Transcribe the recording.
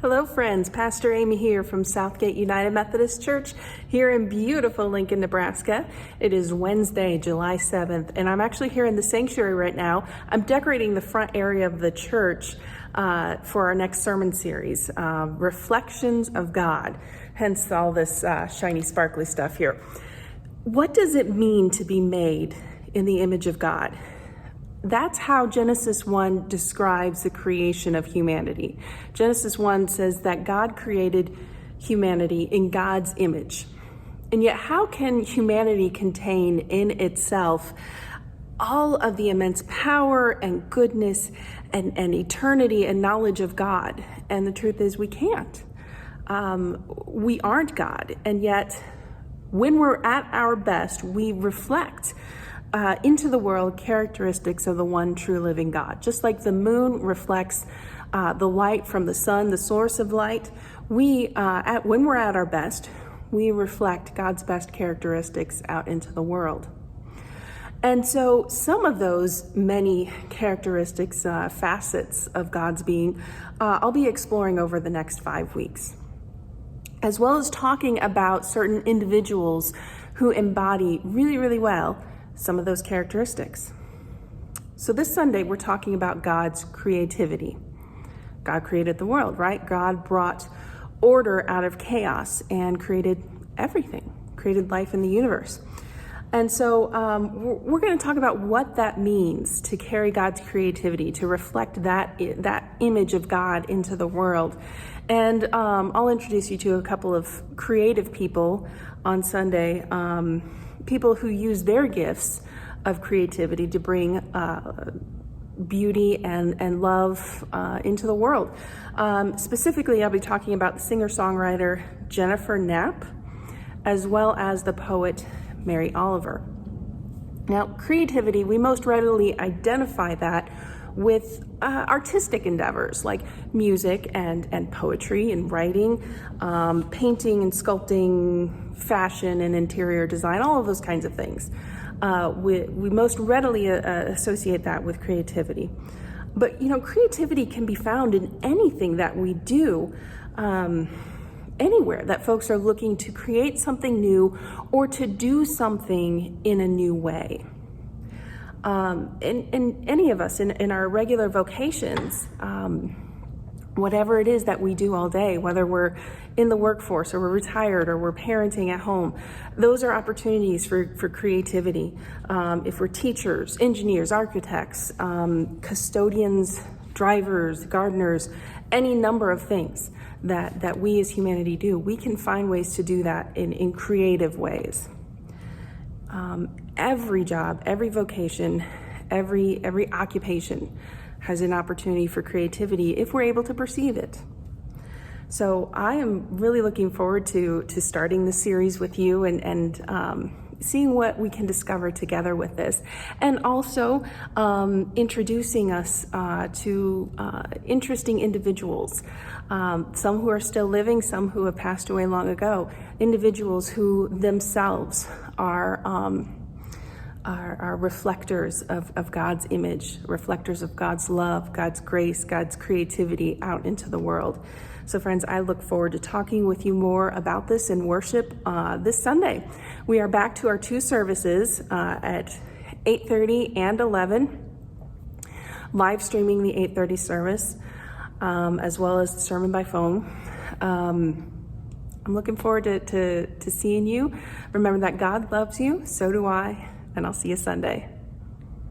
Hello friends, Pastor Amy here from Southgate United Methodist Church here in beautiful Lincoln, Nebraska. It is Wednesday, July 7th, and I'm actually here in the sanctuary right now. I'm decorating the front area of the church for our next sermon series, Reflections of God, hence all this shiny, sparkly stuff here. What does it mean to be made in the image of God? That's how Genesis 1 describes the creation of humanity. Genesis 1 says that God created humanity in God's image. And yet, how can humanity contain in itself all of the immense power and goodness and eternity and knowledge of God? And the truth is, we can't. We aren't God. And yet, when we're at our best, we reflect into the world characteristics of the one true living God. Just like the moon reflects the light from the sun, the source of light, when we're at our best, we reflect God's best characteristics out into the world. And so some of those many characteristics, facets of God's being, I'll be exploring over the next 5 weeks, as well as talking about certain individuals who embody really, really well some of those characteristics. So this Sunday, we're talking about God's creativity. God created the world, right? God brought order out of chaos and created everything, created life in the universe. And so we're going to talk about what that means to carry God's creativity, to reflect that image of God into the world. And I'll introduce you to a couple of creative people on Sunday, people who use their gifts of creativity to bring beauty and love into the world. Specifically, I'll be talking about the singer-songwriter Jennifer Knapp, as well as the poet Mary Oliver. Now, creativity, we most readily identify that with artistic endeavors like music and poetry and writing, painting and sculpting, fashion and interior design, all of those kinds of things. We most readily associate that with creativity. But, creativity can be found in anything that we do, anywhere that folks are looking to create something new or to do something in a new way. In any of us in our regular vocations, whatever it is that we do all day, whether we're in the workforce or we're retired or we're parenting at home, those are opportunities for creativity. If we're teachers, engineers, architects, custodians, drivers, gardeners, any number of things that we as humanity do, we can find ways to do that in creative ways. Every job, every vocation, every occupation has an opportunity for creativity if we're able to perceive it. So I am really looking forward to starting this series with you and seeing what we can discover together with this, and also introducing us to interesting individuals, some who are still living, some who have passed away long ago, individuals who themselves are reflectors of God's image, reflectors of God's love, God's grace, God's creativity out into the world. So friends, I look forward to talking with you more about this in worship this Sunday. We are back to our 2 services at 8:30 and 11, live streaming the 8:30 service, as well as the sermon by phone. I'm looking forward to seeing you. Remember that God loves you, so do I, and I'll see you Sunday.